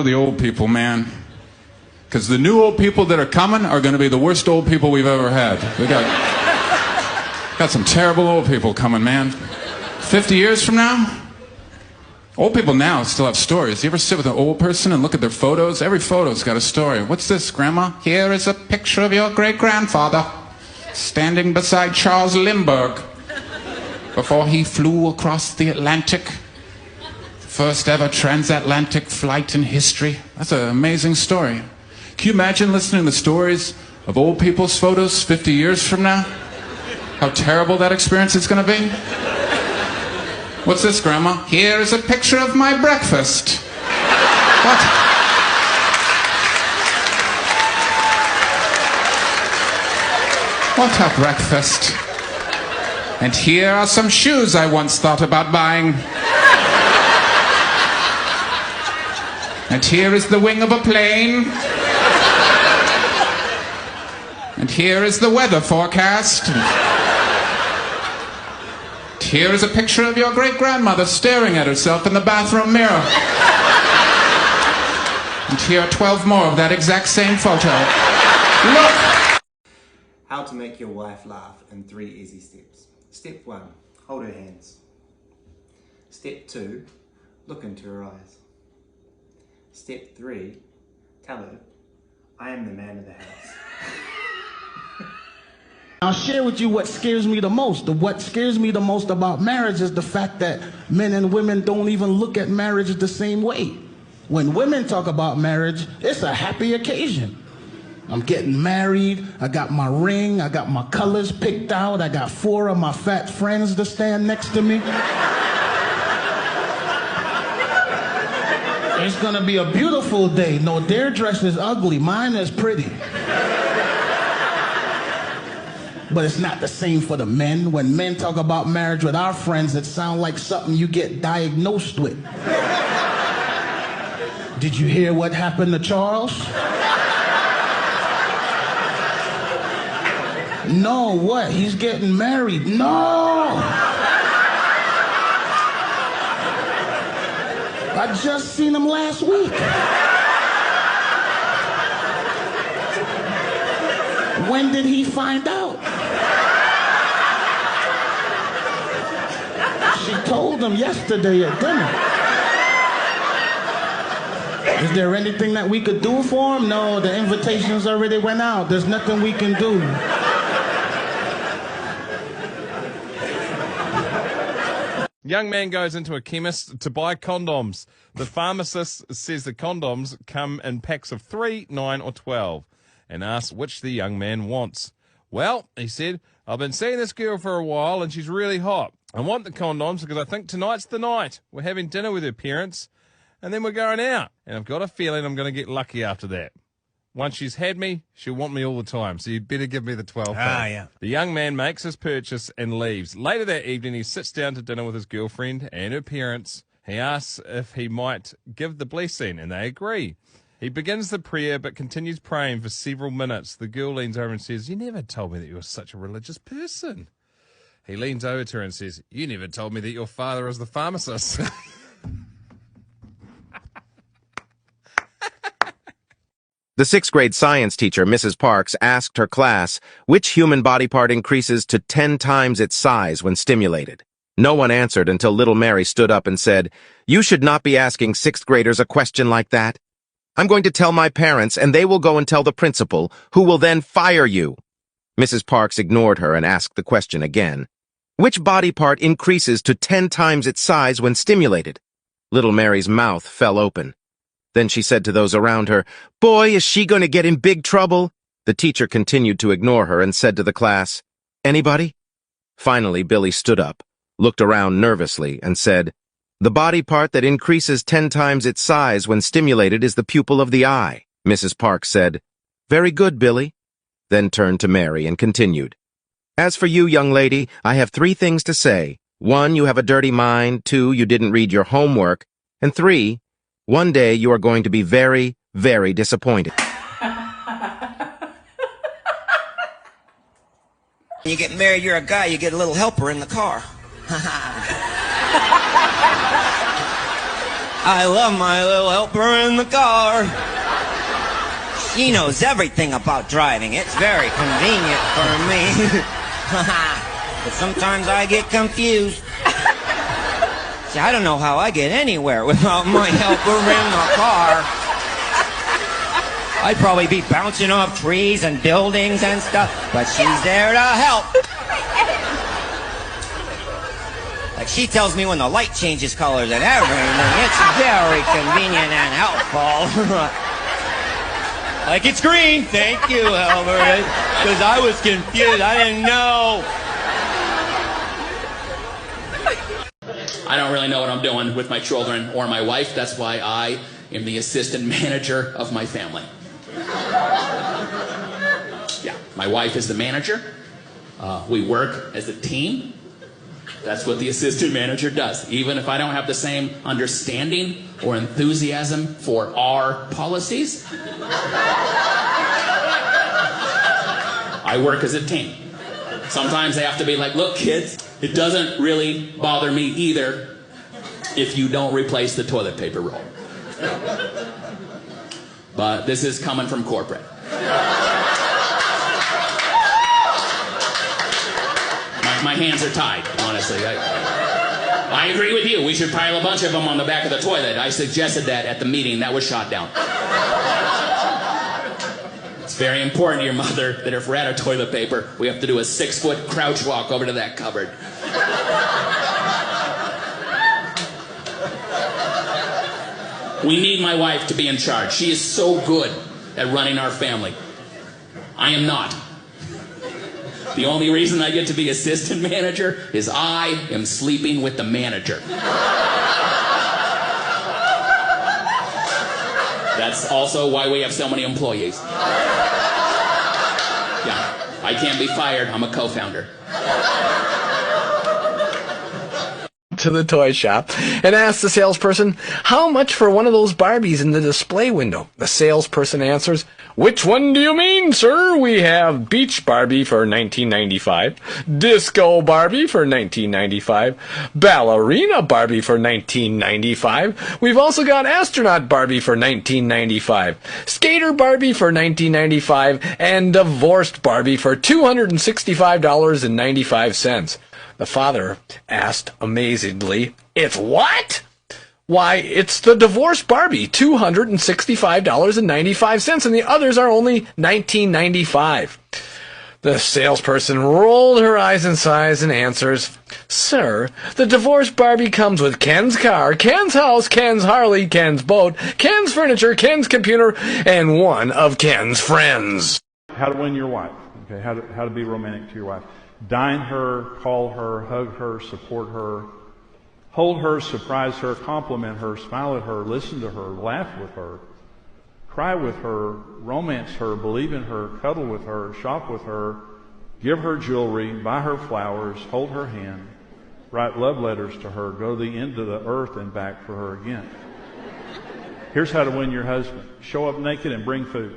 The old people, man. Because the new old people that are coming are going to be the worst old people we've ever had. We got some terrible old people coming, man. 50 years from now, old people now still have stories. You ever sit with an old person and look at their photos? Every photo's got a story. What's this, Grandma? Here is a picture of your great-grandfather standing beside Charles Lindbergh before he flew across the Atlantic. First ever transatlantic flight in history. That's an amazing story. Can you imagine listening to stories of old people's photos 50 years from now? How terrible that experience is going to be? What's this, Grandma? Here is a picture of my breakfast. What? What a breakfast. And here are some shoes I once thought about buying. And here is the wing of a plane. And here is the weather forecast. And here is a picture of your great-grandmother staring at herself in the bathroom mirror. And here are 12 more of that exact same photo. Look! How to make your wife laugh in 3 easy steps. Step 1, hold her hands. Step 2, look into her eyes. Step 3, tell her, I am the man of the house. I'll share with you what scares me the most. What scares me the most about marriage is the fact that men and women don't even look at marriage the same way. When women talk about marriage, it's a happy occasion. I'm getting married, I got my ring, I got my colors picked out, I got 4 of my fat friends to stand next to me. It's gonna be a beautiful day. No, their dress is ugly, mine is pretty. But it's not the same for the men. When men talk about marriage with our friends, it sounds like something you get diagnosed with. Did you hear what happened to Charles? No, what? He's getting married. No! I just seen him last week. When did he find out? She told him yesterday at dinner. Is there anything that we could do for him? No, the invitations already went out. There's nothing we can do. Young man goes into a chemist to buy condoms. The pharmacist says the condoms come in packs of 3, 9, or 12 and asks which the young man wants. Well, he said, I've been seeing this girl for a while and she's really hot. I want the condoms because I think tonight's the night. We're having dinner with her parents and then we're going out. And I've got a feeling I'm going to get lucky after that. Once she's had me, she'll want me all the time, so you'd better give me the 12 pack. Yeah. The young man makes his purchase and leaves. Later that evening, he sits down to dinner with his girlfriend and her parents. He asks if he might give the blessing, and they agree. He begins the prayer, but continues praying for several minutes. The girl leans over and says, you never told me that you were such a religious person. He leans over to her and says, you never told me that your father is the pharmacist. The 6th grade science teacher, Mrs. Parks, asked her class which human body part increases to 10 times its size when stimulated. No one answered until little Mary stood up and said, you should not be asking 6th graders a question like that. I'm going to tell my parents, and they will go and tell the principal, who will then fire you. Mrs. Parks ignored her and asked the question again. Which body part increases to 10 times its size when stimulated? Little Mary's mouth fell open. Then she said to those around her, boy, is she going to get in big trouble? The teacher continued to ignore her and said to the class, anybody? Finally, Billy stood up, looked around nervously, and said, the body part that increases 10 times its size when stimulated is the pupil of the eye. Mrs. Parks said, very good, Billy. Then turned to Mary and continued, as for you, young lady, I have 3 things to say. 1, you have a dirty mind. 2, you didn't read your homework. And 3, one day you are going to be very, very disappointed. When you get married, you're a guy, you get a little helper in the car. I love my little helper in the car. She knows everything about driving. It's very convenient for me. But sometimes I get confused. See, I don't know how I get anywhere without my helper in the car. I'd probably be bouncing off trees and buildings and stuff, but she's there to help. Like, she tells me when the light changes colors and everything. It's very convenient and helpful. Like, it's green. Thank you, Albert. Because I was confused. I didn't know. I don't really know what I'm doing with my children or my wife. That's why I am the assistant manager of my family. Yeah, my wife is the manager. We work as a team. That's what the assistant manager does. Even if I don't have the same understanding or enthusiasm for our policies, I work as a team. Sometimes I have to be like, look, kids, it doesn't really bother me either if you don't replace the toilet paper roll. But this is coming from corporate. My hands are tied, honestly. I agree with you. We should pile a bunch of them on the back of the toilet. I suggested that at the meeting. That was shot down. It's very important to your mother that if we're out of toilet paper, we have to do a 6-foot crouch walk over to that cupboard. We need my wife to be in charge. She is so good at running our family. I am not. The only reason I get to be assistant manager is I am sleeping with the manager. That's also why we have so many employees. Yeah, I can't be fired. I'm a co-founder. To the toy shop and asked the salesperson, how much for one of those Barbies in the display window? The salesperson answers, which one do you mean, sir? We have Beach Barbie for $19.95, Disco Barbie for $19.95, Ballerina Barbie for $19.95. We've also got Astronaut Barbie for $19.95, Skater Barbie for $19.95, and Divorced Barbie for $265.95. The father asked amazedly, it's what? Why, it's the divorced Barbie, $265.95, and the others are only $19.95. The salesperson rolled her eyes and sighs and answers, sir, the divorced Barbie comes with Ken's car, Ken's house, Ken's Harley, Ken's boat, Ken's furniture, Ken's computer, and one of Ken's friends. How to win your wife, okay? How to be romantic to your wife. Dine her, call her, hug her, support her, hold her, surprise her, compliment her, smile at her, listen to her, laugh with her, cry with her, romance her, believe in her, cuddle with her, shop with her, give her jewelry, buy her flowers, hold her hand, write love letters to her, go to the end of the earth and back for her again. Here's how to win your husband. Show up naked and bring food.